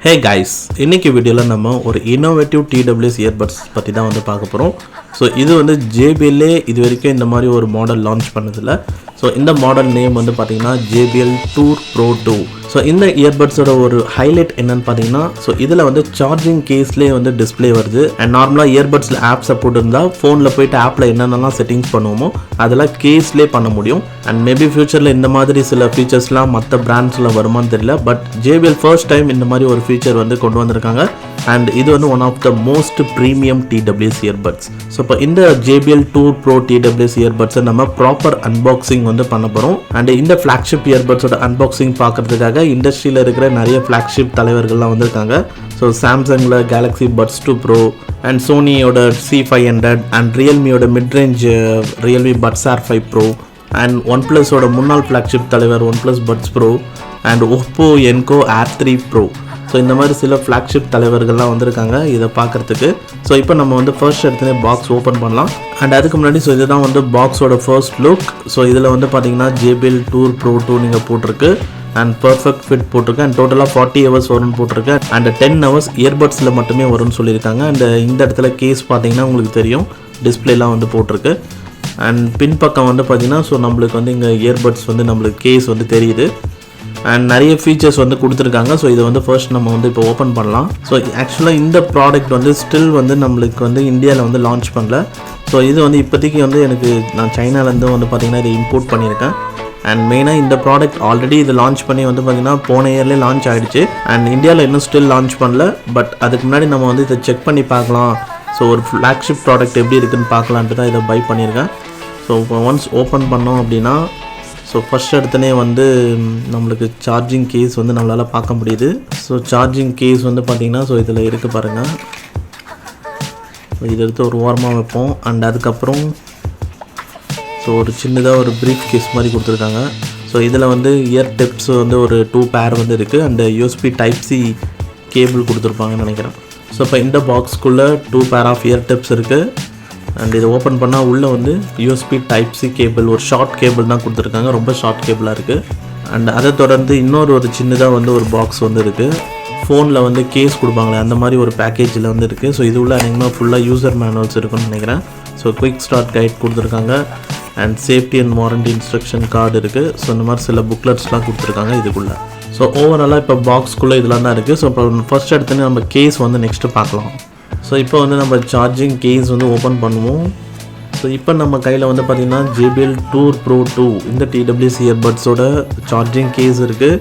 Hey guys, இன்னைக்கு வீடியோல நம்ம ஒரு இன்னோவேட்டிவ் TWS இயர்பட்ஸ் பத்தி தான் வந்து பார்க்க போறோம். ஸோ இது வந்து JBL இது வரைக்கும் இந்த மாதிரி ஒரு மாடல் லான்ச் பண்ணதில்லை. ஸோ இந்த மாடல் நேம் வந்து பார்த்தீங்கன்னா JBL Tour Pro 2. ஸோ இந்த இயர்பட்ஸோட ஒரு ஹைலைட் என்னன்னு பார்த்தீங்கன்னா, ஸோ இதில் வந்து சார்ஜிங் கேஸ்லேயே வந்து டிஸ்பிளே வருது. அண்ட் நார்மலாக இயர்பட்ஸில் ஆப் சப்போர்ட் இருந்தால் ஃபோனில் போயிட்டு ஆப்பில் என்னென்னலாம் செட்டிங்ஸ் பண்ணுவோமோ அதெல்லாம் கேஸ்லேயே பண்ண முடியும். அண்ட் மேபி ஃபியூச்சரில் இந்த மாதிரி சில ஃபீச்சர்ஸ்லாம் மற்ற பிராண்ட்ஸில் வருமானு தெரியல. பட் JBL ஃபர்ஸ்ட் டைம் இந்த மாதிரி ஒரு ஃபீச்சர் வந்து கொண்டு வந்திருக்காங்க. அண்ட் இது வந்து one of the most premium TWS earbuds. So இப்போ இந்த JBL Tour Pro TWS இயர்பட்ஸை நம்ம ப்ராப்பர் அன்பாக்சிங் வந்து பண்ண போகிறோம். அண்ட் இந்த ஃப்ளாக்ஷிப் இயர்பட்ஸோட அன்பாக்சிங் பார்க்கறதுக்காக இண்டஸ்ட்ரியில் இருக்கிற நிறைய ஃப்ளாக்ஷிப் தலைவர்கள்லாம் வந்திருக்காங்க. ஸோ சாம்சங்கில் Galaxy Buds 2 Pro அண்ட் சோனியோட C500 அண்ட் ரியல்மியோட midrange Realme Buds Air 5 Pro and ஒன்ப்ளஸோட முன்னாள் ஃப்ளாக்ஷிப் தலைவர் OnePlus Buds Pro and Oppo Enco Air 3 Pro. So இந்த மாதிரி சில ஃப்ளாக்ஷிப் தலைவர்கள்லாம் வந்திருக்காங்க இதை பார்க்குறதுக்கு. ஸோ இப்போ நம்ம வந்து ஃபர்ஸ்ட் எடுத்துனே பாக்ஸ் ஓப்பன் பண்ணலாம். அண்ட் அதுக்கு முன்னாடி ஸோ இதுதான் வந்து பாக்ஸோட ஃபர்ஸ்ட் லுக். ஸோ இதில் வந்து பார்த்தீங்கன்னா JBL Tour Pro 2 நீங்கள் போட்டிருக்கு அண்ட் பர்ஃபெக்ட் ஃபிட் போட்டிருக்கு. அண்ட் டோட்டலாக 40 hours வரும்னு போட்டிருக்கு. அண்ட் 10 hours இயர்பட்ஸில் மட்டுமே வரும்னு சொல்லியிருக்காங்க. அண்ட் இந்த இடத்துல கேஸ் பார்த்தீங்கன்னா உங்களுக்கு தெரியும் டிஸ்பிளேலாம் வந்து போட்டிருக்கு. அண்ட் பின்பக்கம் வந்து பார்த்தீங்கன்னா ஸோ நம்மளுக்கு வந்து இங்கே இயர்பட்ஸ் வந்து நம்மளுக்கு கேஸ் வந்து தெரியுது. அண்ட் நிறைய ஃபீச்சர்ஸ் வந்து கொடுத்துருக்காங்க. ஸோ இதை வந்து ஃபர்ஸ்ட் நம்ம வந்து இப்போ ஓப்பன் பண்ணலாம். ஸோ ஆக்சுவலாக இந்த ப்ராடக்ட் வந்து ஸ்டில் வந்து நம்மளுக்கு வந்து இந்தியாவில் வந்து லான்ச் பண்ணல. ஸோ இது வந்து இப்போதைக்கு வந்து நான் சைனாலேருந்து வந்து பார்த்திங்கன்னா இதை இம்போர்ட் பண்ணியிருக்கேன். அண்ட் மெயினாக இந்த ப்ராடக்ட் ஆல்ரெடி இது லான்ச் பண்ணி வந்து பார்த்திங்கன்னா போன இயர்லேயே லான்ச் ஆகிடுச்சு. அண்ட் இந்தியாவில் இன்னும் ஸ்டில் லான்ச் பண்ணல. பட் அதுக்கு முன்னாடி நம்ம வந்து இதை செக் பண்ணி பார்க்கலாம். ஸோ ஒரு ஃப்ளாக்ஷிப் ப்ராடக்ட் எப்படி இருக்குதுன்னு பார்க்கலான்ட்டு தான் இதை பை பண்ணியிருக்கேன். ஸோ இப்போ ஒன்ஸ் ஓப்பன் பண்ணோம் அப்படின்னா ஸோ ஃபஸ்ட் எடுத்தனே வந்து நம்மளுக்கு சார்ஜிங் கேஸ் வந்து நம்மளால் பார்க்க முடியுது. ஸோ சார்ஜிங் கேஸ் வந்து பார்த்திங்கன்னா ஸோ இதில் இருக்குது பாருங்கள். ஸோ இதை எடுத்து ஒரு ஓரமாக வைப்போம். அண்ட் அதுக்கப்புறம் ஸோ ஒரு சின்னதாக ஒரு ப்ரீஃப் கேஸ் மாதிரி கொடுத்துருக்காங்க. ஸோ இதில் வந்து இயர் டிப்ஸ் வந்து ஒரு 2 பேர் வந்து இருக்குது. அண்ட் USB Type-C கேபிள் கொடுத்துருப்பாங்கன்னு நினைக்கிறேன். ஸோ இப்போ இந்த பாக்ஸ்க்குள்ளே 2 பேர் ஆஃப் இயர் டிப்ஸ் இருக்குது. அண்ட் இதை ஓப்பன் பண்ணால் உள்ளே வந்து USB Type-C கேபிள் ஒரு ஷார்ட் கேபிள் தான் கொடுத்துருக்காங்க. ரொம்ப ஷார்ட் கேபிளாக இருக்குது. அண்ட் அதை தொடர்ந்து ஒரு சின்னதாக வந்து ஒரு பாக்ஸ் வந்து இருக்குது. ஃபோனில் வந்து கேஸ் கொடுப்பாங்களே அந்த மாதிரி ஒரு பேக்கேஜில் வந்து இருக்குது. ஸோ இது உள்ள அதிகமாக ஃபுல்லாக யூசர் மேனுவல்ஸ் இருக்குன்னு நினைக்கிறேன். ஸோ குயிக் ஸ்டார்ட் கைட் கொடுத்துருக்காங்க. And safety and warranty instruction card இருக்குது. ஸோ இந்த மாதிரி சில புக்லெட்ஸ்லாம் கொடுத்துருக்காங்க இதுக்குள்ளே. ஸோ ஓவராலாக இப்போ பாக்ஸ்க்குள்ளே இதெல்லாம் தான் இருக்குது. ஸோ இப்போ ஃபர்ஸ்ட் எடுத்துன்னு நம்ம கேஸ் வந்து நெக்ஸ்ட்டு பார்க்கலாம். ஸோ இப்போ வந்து நம்ம சார்ஜிங் கேஸ் வந்து ஓப்பன் பண்ணுவோம். ஸோ இப்போ நம்ம கையில் வந்து பார்த்திங்கன்னா JBL Tour Pro 2 இந்த TWS இயர்பட்ஸோட சார்ஜிங் கேஸ் இருக்குது.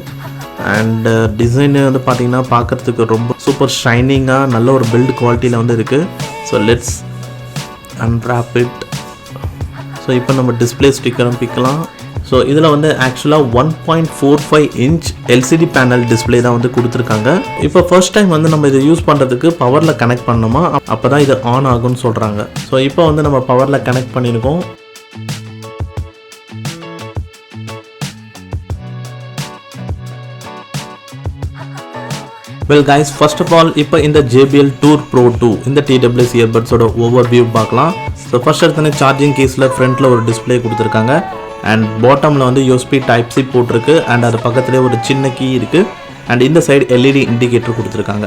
அண்ட் டிசைனு வந்து பார்த்திங்கன்னா பார்க்குறதுக்கு ரொம்ப சூப்பர் ஷைனிங்காக நல்ல ஒரு பில்ட் குவாலிட்டியில் வந்து இருக்குது. So let's unwrap it. So இப்போ நம்ம டிஸ்பிளே ஸ்டிக்கரும் பிக்கலாம். ஸோ இதில் வந்து ஆக்சுவலாக 1.45 inch LCD பேனல் டிஸ்பிளே தான் வந்து கொடுத்துருக்காங்க. இப்போ ஃபர்ஸ்ட் டைம் வந்து நம்ம இதை யூஸ் பண்ணுறதுக்கு பவரில் கனெக்ட் பண்ணோமா அப்போ தான் இது ஆன் ஆகும்னு சொல்கிறாங்க. ஸோ இப்போ வந்து நம்ம பவரில் கனெக்ட் பண்ணியிருக்கோம். Well guys, first of all இப்போ இந்த JBL Tour Pro 2 இந்த TWS இயர்பட்ஸோட ஓவர்வியூ பார்க்கலாம். ஸோ ஃபர்ஸ்ட் எடுத்தோன்னே சார்ஜிங் கேஸில் ஃப்ரண்ட்டில் ஒரு டிஸ்பிளே கொடுத்துருக்காங்க. அண்ட் பாட்டமில் வந்து USB Type-C போட்டிருக்கு. அண்ட் அது பக்கத்துலேயே ஒரு சின்ன கீ இருக்குது. அண்ட் இந்த சைடு LED இண்டிகேட்டர் கொடுத்துருக்காங்க.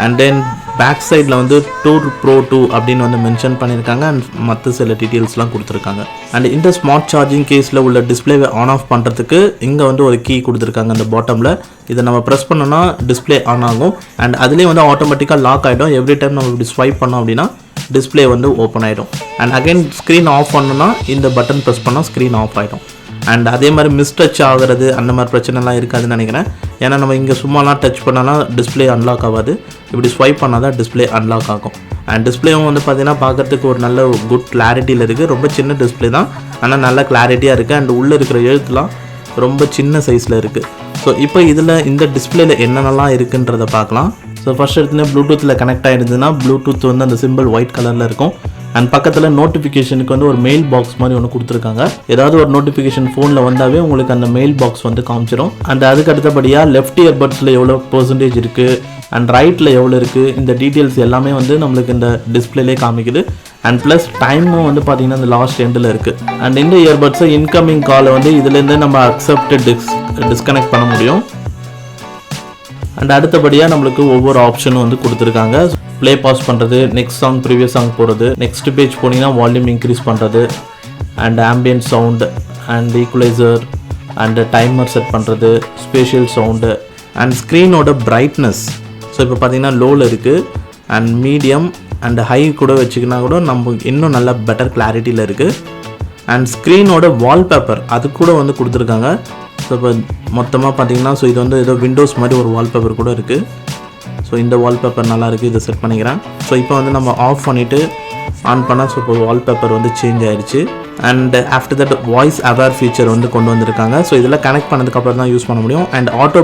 அண்ட் தென் பேக் சைடில் வந்து Tour Pro 2 அப்படின்னு வந்து மென்ஷன் பண்ணியிருக்காங்க. அண்ட் மற்ற சில டீட்டெயில்ஸ்லாம் கொடுத்துருக்காங்க. அண்ட் இந்த ஸ்மார்ட் சார்ஜிங் கேஸில் உள்ள டிஸ்பிளேவை ஆன் ஆஃப் பண்ணுறதுக்கு இங்கே வந்து ஒரு கீ கொடுத்துருக்காங்க அந்த பாட்டமில். இதை நம்ம ப்ரெஸ் பண்ணோன்னா டிஸ்பிளே ஆன் ஆகும். அண்ட் அதுலேயே வந்து ஆட்டோமேட்டிக்காக லாக் ஆகிடும். எவ்ரி டைம் நம்ம இப்படி ஸ்வைப் பண்ணோம் அப்படின்னா டிஸ்பிளே வந்து ஓப்பன் ஆகிடும். அண்ட் அகைன் ஸ்க்ரீன் ஆஃப் பண்ணோன்னா இந்த பட்டன் ப்ரெஸ் பண்ணால் ஸ்க்ரீன் ஆஃப் ஆகிடும். அண்ட் அதே மாதிரி மிஸ்டச் ஆகிறது அந்த மாதிரி பிரச்சனைலாம் இருக்காதுன்னு நினைக்கிறேன். ஏன்னா நம்ம இங்கே சும்மாலாம் டச் பண்ணாலாம் டிஸ்பிளே அன்லாக் ஆகாது. இப்படி ஸ்வைப் பண்ணால் தான் டிஸ்பிளே அன்லாக் ஆகும். அண்ட் டிஸ்பிளேவும் வந்து பார்த்திங்கன்னா பார்க்குறதுக்கு ஒரு நல்ல குட் கிளாரிட்டியில் இருக்குது. ரொம்ப சின்ன டிஸ்பிளே தான், ஆனால் நல்ல கிளாரிட்டியாக இருக்குது. அண்ட் உள்ளே இருக்கிற எழுத்துலாம் ரொம்ப சின்ன சைஸில் இருக்குது. ஸோ இப்போ இதில் இந்த டிஸ்பிளேல என்னென்னலாம் இருக்குன்றதை பார்க்கலாம். ஸோ ஃபர்ஸ்ட் எடுத்துனே ப்ளூடூத்தில் கனெக்ட் ஆகிடுதுன்னா ப்ளூடூத் வந்து அந்த சிம்பிள் ஒயிட் கலரில் இருக்கும். அண்ட் பக்கத்தில் நோட்டிஃபிகேஷனுக்கு வந்து ஒரு மெயில் பாக்ஸ் மாதிரி ஒன்று கொடுத்துருக்காங்க. ஏதாவது ஒரு நோட்டிஃபிகேஷன் ஃபோனில் வந்தாவே உங்களுக்கு அந்த மெயில் பாக்ஸ் வந்து காமிச்சிடும். அண்ட் அதுக்கு அடுத்தபடியாக லெஃப்ட் இயர்பட்ஸில் எவ்வளோ % இருக்குது அண்ட் ரைட்டில் எவ்வளோ இருக்குது இந்த டீட்டெயில்ஸ் எல்லாமே வந்து நம்மளுக்கு இந்த டிஸ்பிளேலே காமிக்குது. அண்ட் ப்ளஸ் டைமும் வந்து பார்த்திங்கன்னா இந்த லாஸ்ட் எண்டில் இருக்குது. அண்ட் இந்த இயர்பட்ஸை இன்கமிங் காலை வந்து இதுலேருந்து நம்ம அக்செப்ட் டிஸ்கனெக்ட் பண்ண முடியும். அண்ட் அடுத்தபடியாக நம்மளுக்கு ஒவ்வொரு ஆப்ஷனும் வந்து கொடுத்துருக்காங்க. ப்ளே பாஸ் பண்ணுறது, நெக்ஸ்ட் சாங் ப்ரீவியஸ் சாங் போகிறது, நெக்ஸ்ட் பேஜ் போனீங்கன்னா வால்யூம் இன்க்ரீஸ் பண்ணுறது, and ambient sound and equaliser and timer set பண்ணுறது, ஸ்பேஷியல் சவுண்டு அண்ட் ஸ்க்ரீனோட பிரைட்னஸ். ஸோ இப்போ பார்த்தீங்கன்னா லோவில் இருக்குது அண்ட் மீடியம் அண்ட் ஹை கூட வச்சுக்கினா கூட நம்ம இன்னும் நல்லா பெட்டர் கிளாரிட்டியில் இருக்குது. அண்ட் ஸ்க்ரீனோட வால்பேப்பர் அது கூட வந்து கொடுத்துருக்காங்க. ஸோ இப்போ மொத்தமாக பார்த்தீங்கன்னா ஸோ இது வந்து ஏதோ விண்டோஸ் மாதிரி ஒரு வால்பேப்பர் கூட இருக்குது. ஸோ இந்த வால்பேப்பர் நல்லாயிருக்கு, இதை செட் பண்ணிக்கிறேன். ஸோ இப்போ வந்து நம்ம ஆஃப் பண்ணிவிட்டு ஆன் பண்ணால் ஸோ இப்போ வால்பேப்பர் வந்து சேஞ்ச் ஆகிடுச்சு. And after that voice aware feature வந்து கொண்டு வந்திருக்காங்க. ஸோ இதில் கனெக்ட் பண்ணதுக்கப்புறம் தான் யூஸ் பண்ண முடியும். அண்ட் ஆட்டோ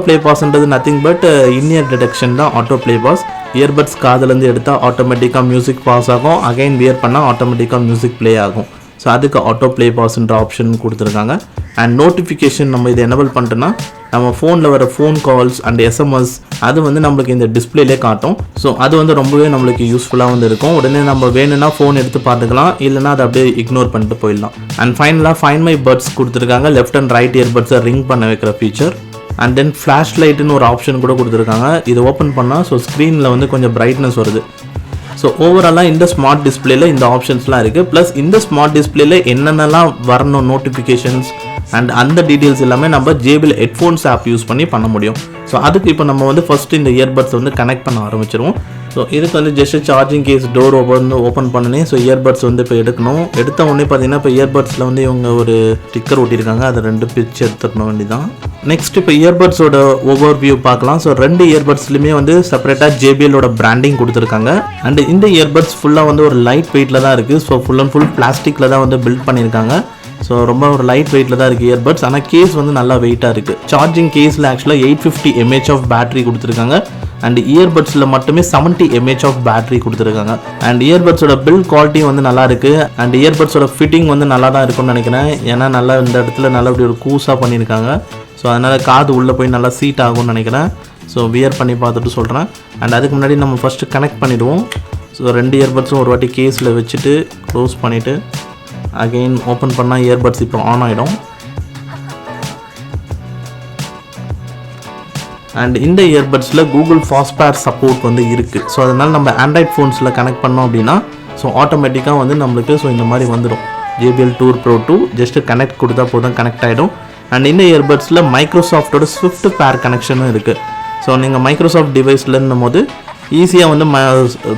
ப்ளே பாஸ்ன்றது நத்திங் பட் இன்இயர் டிடெக்ஷன் தான் ஆட்டோ ப்ளே பாஸ். இயர்பட்ஸ் காதுலேருந்து எடுத்தால் ஆட்டோமேட்டிக்காக மியூசிக் பாஸ் ஆகும், அகைன் வியர் பண்ணால் ஆட்டோமேட்டிக்காக மியூசிக் ப்ளே ஆகும். ஸோ அதுக்கு ஆட்டோ ப்ளே பாஸ்ன்ற ஆப்ஷன் கொடுத்துருக்காங்க. அண்ட் நோட்டிஃபிகேஷன் நம்ம இதை எனபிள் பண்ணிட்டோன்னா நம்ம ஃபோனில் வர ஃபோன் கால்ஸ் அண்ட் எஸ்எம்எஸ் அது வந்து நம்மளுக்கு இந்த டிஸ்பிளேலே காட்டும். ஸோ அது வந்து ரொம்பவே நம்மளுக்கு யூஸ்ஃபுல்லாக வந்து இருக்கும். உடனே நம்ம வேணும்னா ஃபோன் எடுத்து பார்த்துக்கலாம், இல்லைனா அதை அப்படியே இக்னோர் பண்ணிட்டு போயிடலாம். அண்ட் ஃபைனலாக ஃபைண்ட் மை பட்ஸ் கொடுத்துருக்காங்க, லெஃப்ட் அண்ட் ரைட் இயர்பட்ஸை ரிங் பண்ண வைக்கிற ஃபீச்சர். அண்ட் தென் ஃப்ளாஷ் லைட்டுன்னு ஒரு ஆப்ஷன் கூட கொடுத்துருக்காங்க. இதை ஓப்பன் பண்ணால் ஸோ ஸ்க்ரீனில் வந்து கொஞ்சம் பிரைட்னஸ் வருது. ஸோ ஓவராலாக இந்த ஸ்மார்ட் டிஸ்பிளேல இந்த ஆப்ஷன்ஸ்லாம் இருக்குது. ப்ளஸ் இந்த ஸ்மார்ட் டிஸ்பிளேல என்னென்னலாம் வரணும் நோட்டிஃபிகேஷன்ஸ் அண்ட் அந்த டீட்டெயில்ஸ் எல்லாமே நம்ம JBL ஹெட்ஃபோன்ஸ் ஆப் யூஸ் பண்ணி பண்ண முடியும். ஸோ அதுக்கு இப்போ நம்ம வந்து ஃபஸ்ட்டு இந்த இயர்பட்ஸ் வந்து கனெக்ட் பண்ண ஆரம்பிச்சிருவோம். ஸோ இதுக்கு வந்து just charging case door open பண்ணனே ஸோ இயர்பட்ஸ் வந்து இப்போ எடுக்கணும். எடுத்த உடனே பார்த்தீங்கன்னா இப்போ இயர்பட்ஸில் வந்து இவங்க ஒரு ஸ்டிக்கர் ஒட்டியிருக்காங்க, அதை 2 பிச்சு எடுத்துக்கணும் வேண்டிதான். நெக்ஸ்ட் இப்போ இயர்பட்ஸோட ஓவர் வியூ பார்க்கலாம். ஸோ 2 இயர்பட்ஸ்லையுமே வந்து செப்பரேட்டாக JBLோட பிராண்டிங் கொடுத்துருக்காங்க. அண்ட் இந்த இயர்பட்ஸ் ஃபுல்லாக வந்து ஒரு லைட் வெயிட்டில் தான் இருக்குது. ஸோ ஃபுல் அண்ட் ஃபுல் பிளாஸ்டிக்கில் தான் வந்து பில்ட் பண்ணியிருக்காங்க. ஸோ ரொம்ப ஒரு லைட் வெயிட்டில் தான் இருக்குது இயர்பட்ஸ். ஆனால் கேஸ் வந்து நல்லா வெயிட்டாக இருக்குது. சார்ஜிங் கேஸில் ஆக்சுவலாக 850 mAh ஆஃப் பேட்டரி கொடுத்துருக்காங்க. அண்ட் இயர்பட்ஸில் மட்டுமே 70 mAh ஆஃப் பேட்டரி கொடுத்துருக்காங்க. அண்ட் இயர்பட்ஸோட பில்ட் குவாலிட்டி வந்து நல்லா இருக்குது. அண்ட் இயர்பட்ஸோட ஃபிட்டிங் வந்து நல்லா தான் இருக்கும்னு நினைக்கிறேன். ஏன்னா நல்லா இந்த இடத்துல நல்லா இப்படி ஒரு கூஸாக பண்ணியிருக்காங்க. ஸோ அதனால் காது உள்ளே போய் நல்லா சீட் ஆகும்னு நினைக்கிறேன். ஸோ வியர் பண்ணி பார்த்துட்டு சொல்கிறேன். அண்ட் அதுக்கு முன்னாடி நம்ம ஃபஸ்ட்டு கனெக்ட் பண்ணிவிடுவோம். ஸோ 2 இயர்பட்ஸும் ஒரு வாட்டி கேஸில் வச்சுட்டு க்ளோஸ் பண்ணிவிட்டு அகெயின் ஓப்பன் பண்ணால் இயர்பட்ஸ் இப்போ ஆன் ஆகிடும். அண்ட் இந்த இயர்பட்ஸில் கூகுள் ஃபாஸ்ட்பேர் சப்போர்ட் வந்து இருக்குது. ஸோ அதனால் நம்ம ஆண்ட்ராய்ட் ஃபோன்ஸில் கனெக்ட் பண்ணோம் அப்படின்னா ஸோ ஆட்டோமேட்டிக்காக வந்து நம்மளுக்கு ஸோ இந்த மாதிரி வந்துடும். JBL Tour Pro 2 just connect கொடுத்தா போதும், கனெக்ட் ஆகிடும். அண்ட் இந்த இயர்பட்ஸில் மைக்ரோசாஃப்டோட ஸ்விஃப்ட் பேர் கனெக்ஷனும் இருக்குது. ஸோ நீங்கள் மைக்ரோசாஃப்ட் டிவைஸ்லன்னும் போது ஈஸியாக வந்து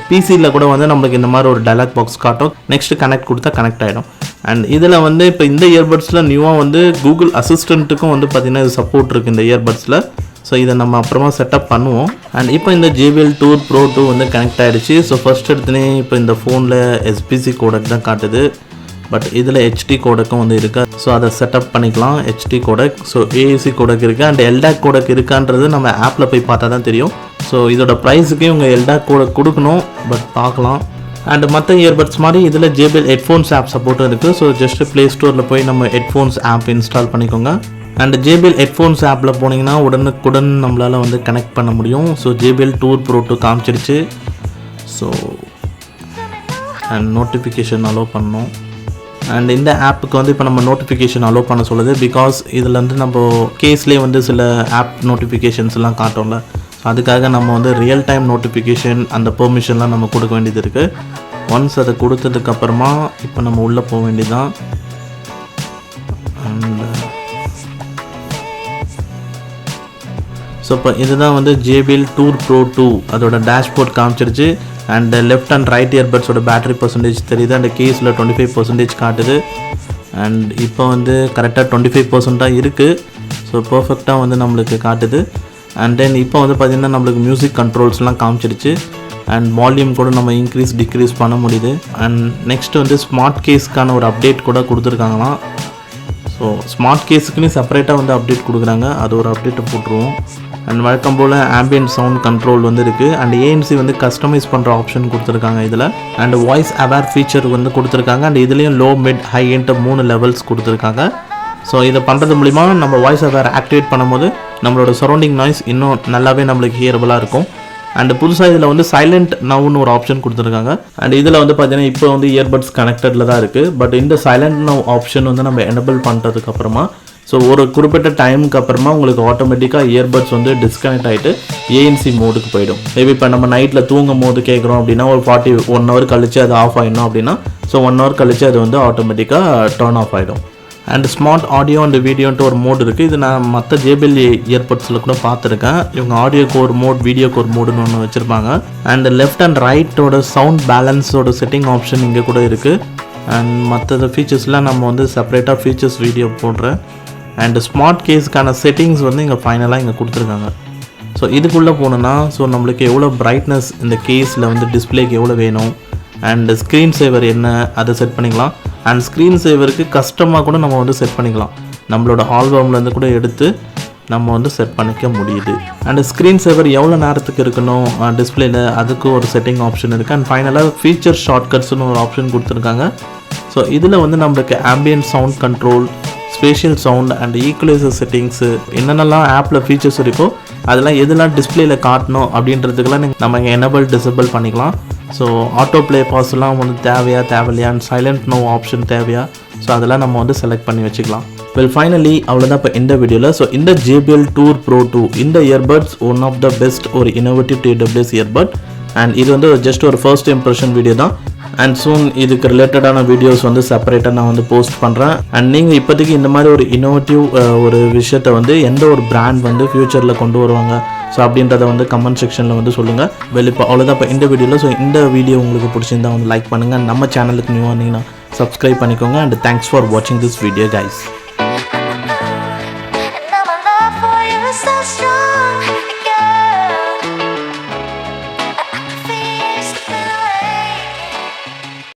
பிசியில் கூட வந்து நம்மளுக்கு இந்த மாதிரி ஒரு டயலாக் பாக்ஸ் காட்டும். நெக்ஸ்ட் கனெக்ட் கொடுத்தா கனெக்ட் ஆகிடும். அண்ட் இதில் வந்து இப்போ இந்த இயர்பட்ஸில் நியூவாக வந்து கூகுள் அசிஸ்டண்ட்டுக்கும் வந்து பார்த்திங்கன்னா இது சப்போர்ட் இருக்குது இந்த இயர்பட்ஸில். ஸோ இதை நம்ம அப்புறமா செட்டப் பண்ணுவோம். அண்ட் இப்போ இந்த JBL Tour Pro 2 வந்து கனெக்ட் ஆகிடுச்சு. ஸோ ஃபஸ்ட் எடுத்துனே இப்போ இந்த ஃபோனில் SBC கோடக் தான் காட்டுது. பட் இதில் HD கோடக்கும் வந்து இருக்குது. ஸோ அதை செட்டப் பண்ணிக்கலாம். HD codec, so AAC codec இருக்குது. அண்ட் LDAC கோடக் இருக்கான்றது நம்ம ஆப்பில் போய் பார்த்தா தான் தெரியும். ஸோ இதோட ப்ரைஸுக்கு இவங்க LDAC கோடக் கொடுக்கணும், பட் பார்க்கலாம். அண்ட் மற்ற இயர்பட்ஸ் மாதிரி இதில் JBL ஹெட்ஃபோன்ஸ் ஆப் சப்போர்ட்டும் இருக்குது. ஸோ ஜஸ்ட் ப்ளே ஸ்டோரில் போய் நம்ம ஹெட்ஃபோன்ஸ் ஆப் இன்ஸ்டால் பண்ணிக்கோங்க. அண்ட் JBL ஹெட்ஃபோன்ஸ் ஆப்பில் போனீங்கன்னா உடனுக்குடன் நம்மளால் வந்து கனெக்ட் பண்ண முடியும். ஸோ JBL Tour Pro 2 காமிச்சிருச்சு. ஸோ அண்ட் நோட்டிஃபிகேஷன் அலோவ் பண்ணணும். அண்ட் இந்த ஆப்புக்கு வந்து இப்போ நம்ம நோட்டிஃபிகேஷன் அலோவ் பண்ண சொல்லுது. பிகாஸ் இதில் வந்து நம்ம கேஸ்லேயே வந்து சில ஆப் நோட்டிஃபிகேஷன்ஸ்லாம் காட்டோம்ல. ஸோ அதுக்காக நம்ம வந்து ரியல் டைம் நோட்டிஃபிகேஷன் அந்த பெர்மிஷன்லாம் நம்ம கொடுக்க வேண்டியது இருக்குது. ஒன்ஸ் அதை கொடுத்ததுக்கப்புறமா இப்போ நம்ம உள்ளே போக வேண்டியதுதான். அண்ட் ஸோ இப்போ இதுதான் வந்து JBL Tour Pro 2 அதோட டேஷ்போர்ட் காமிச்சிருச்சு. அண்ட் லெஃப்ட் அண்ட் ரைட் இயர்பட்ஸோட பேட்டரி பர்சன்டேஜ் தெரியுது. அண்ட் கேஸில் 25% காட்டுது. அண்ட் இப்போ வந்து கரெக்டாக 25% இருக்குது. ஸோ பர்ஃபெக்டாக வந்து நம்மளுக்கு காட்டுது. அண்ட் தென் இப்போ வந்து பார்த்திங்கன்னா நம்மளுக்கு மியூசிக் கண்ட்ரோல்ஸ்லாம் காமிச்சிருச்சு. அண்ட் வால்யூம் கூட நம்ம இன்க்ரீஸ் டிக்ரீஸ் பண்ண முடியுது. அண்ட் நெக்ஸ்ட் வந்து ஸ்மார்ட் கேஸ்க்கான ஒரு அப்டேட் கூட கொடுத்துருக்காங்களாம். ஸோ ஸ்மார்ட் கேஸுக்குன்னு செப்பரேட்டாக வந்து அப்டேட் கொடுக்குறாங்க. அது ஒரு அப்டேட்டை போட்டுருவோம். அண்ட் வழக்கம் போல் ஆம்பியன்ட் சவுண்ட் கண்ட்ரோல் வந்து இருக்குது. அண்ட் ANC வந்து கஸ்டமைஸ் பண்ணுற ஆப்ஷன் கொடுத்துருக்காங்க இதில். அண்ட் வாய்ஸ் அவேர் ஃபீச்சர் வந்து கொடுத்துருக்காங்க. அண்ட் இதுலேயும் லோ, மிட், ஹைன்ட்டு 3 லெவல்ஸ் கொடுத்துருக்காங்க. ஸோ இதை பண்ணுறது மூலிமா நம்ம வாய்ஸ் அவேர் ஆக்டிவேட் பண்ணும்போது நம்மளோட சரௌண்டிங் நாய்ஸ் இன்னும் நல்லாவே நம்மளுக்கு ஹியரபுளாக இருக்கும். அண்ட் புதுசாக இதில் வந்து சைலண்ட் நவ்னு ஒரு ஆப்ஷன் கொடுத்துருக்காங்க. அண்ட் இதில் வந்து பார்த்தீங்கன்னா இப்போ வந்து இயர்பட்ஸ் கனெக்டடில் தான் இருக்குது. பட் இந்த சைலண்ட் நவ் ஆப்ஷன் வந்து நம்ம எனபிள் பண்ணுறதுக்கப்புறமா ஸோ ஒரு குறிப்பிட்ட டைமுக்கு அப்புறமா உங்களுக்கு ஆட்டோமேட்டிக்காக இயர்பட்ஸ் வந்து டிஸ்கனெக்ட் ஆகிட்டு ஏஎன்சி மோடுக்கு போயிடும். மேபி இப்போ நம்ம நைட்டில் தூங்கும் போது கேட்குறோம் அப்படின்னா ஒரு 1 hour கழிச்சு அது ஆஃப் ஆகிடணும் அப்படின்னா ஸோ 1 hour கழிச்சு அது வந்து ஆட்டோமேட்டிக்காக டர்ன் ஆஃப் ஆகிடும். அண்ட் ஸ்மார்ட் ஆடியோ அண்ட் வீடியோன்ட்டு ஒரு மோட் இருக்குது. இது நான் மற்ற JBL இயர்பட்ஸில் கூட பார்த்துருக்கேன். இவங்க ஆடியோக்கு ஒரு மோட், வீடியோக்கு ஒரு மோடுன்னு ஒன்று வச்சுருப்பாங்க. அண்ட் லெஃப்ட் அண்ட் ரைட்டோட சவுண்ட் பேலன்ஸோட செட்டிங் ஆப்ஷன் இங்கே கூட இருக்குது. அண்ட் மற்ற ஃபீச்சர்ஸ்லாம் நம்ம வந்து செப்பரேட்டாக ஃபீச்சர்ஸ் வீடியோ போடுறேன். அண்ட் ஸ்மார்ட் கேஸுக்கான செட்டிங்ஸ் வந்து இங்கே ஃபைனலாக இங்கே கொடுத்துருக்காங்க. ஸோ இதுக்குள்ளே போனோன்னா ஸோ நம்மளுக்கு எவ்வளோ பிரைட்னஸ் இந்த கேஸில் வந்து டிஸ்பிளேக்கு எவ்வளோ வேணும், அண்ட் ஸ்க்ரீன் சேவர் என்ன அதை செட் பண்ணிக்கலாம். அண்ட் ஸ்க்ரீன் சேவருக்கு கஸ்டமாக கூட நம்ம வந்து செட் பண்ணிக்கலாம். நம்மளோட ஆல்பம்லேருந்து கூட எடுத்து நம்ம வந்து செட் பண்ணிக்க முடியுது. அண்ட் ஸ்க்ரீன் சேவர் எவ்வளோ நேரத்துக்கு இருக்கணும் டிஸ்பிளேல, அதுக்கு ஒரு செட்டிங் ஆப்ஷன் இருக்குது. அண்ட் ஃபைனலாக ஃபீச்சர் ஷார்ட்கட்ஸ்னு ஒரு ஆப்ஷன் கொடுத்துருக்காங்க. ஸோ இதில் வந்து நம்மளுக்கு ambient sound control, spatial sound and equaliser settings, என்னென்னலாம் ஆப்பில் ஃபீச்சர்ஸ் இருக்கோ அதெல்லாம் எதெல்லாம் டிஸ்பிளேல காட்டணும் அப்படின்றதுக்கெல்லாம் நம்ம இங்கே எனபிள் டிசபிள் பண்ணிக்கலாம். ஸோ ஆட்டோ ப்ளே பாஸ்லாம் வந்து தேவையா அண்ட் சைலண்ட் நோ ஆப்ஷன் தேவையா, ஸோ அதெல்லாம் நம்ம வந்து செலக்ட் பண்ணி வச்சுக்கலாம். வெல் ஃபைனலி அவ்வளோதான் இப்போ இந்த வீடியோவில். ஸோ இந்த JBL Tour Pro 2 இந்த earbuds one of the best ஒரு இன்னோவேட்டிவ் TWS இயர்பட். அண்ட் இது வந்து ஜஸ்ட் ஒரு ஃபர்ஸ்ட் இம்ப்ரெஷன் வீடியோ தான். அண்ட் சூன் இதுக்கு ரிலேட்டடான வீடியோஸ் வந்து செப்பரேட்டாக நான் வந்து போஸ்ட் பண்ணுறேன். அண்ட் நீங்கள் இப்போதைக்கு இந்த மாதிரி ஒரு இன்னோவேட்டிவ் ஒரு விஷயத்தை வந்து எந்த ஒரு பிராண்ட் வந்து ஃப்யூச்சரில் கொண்டு வருவாங்க ஸோ அப்படின்றத வந்து கமெண்ட் செக்ஷனில் வந்து சொல்லுங்கள். இப்போ அவ்வளோதான் இப்போ இந்த வீடியோவில். ஸோ இந்த வீடியோ உங்களுக்கு பிடிச்சிருந்தா வந்து லைக் பண்ணுங்கள். நம்ம சேனலுக்கு நியூவாக இருந்தீங்கன்னா சப்ஸ்கிரைப் பண்ணிக்கோங்க. அண்ட் தேங்க்ஸ் ஃபார் வாட்சிங் திஸ் வீடியோ கைஸ்.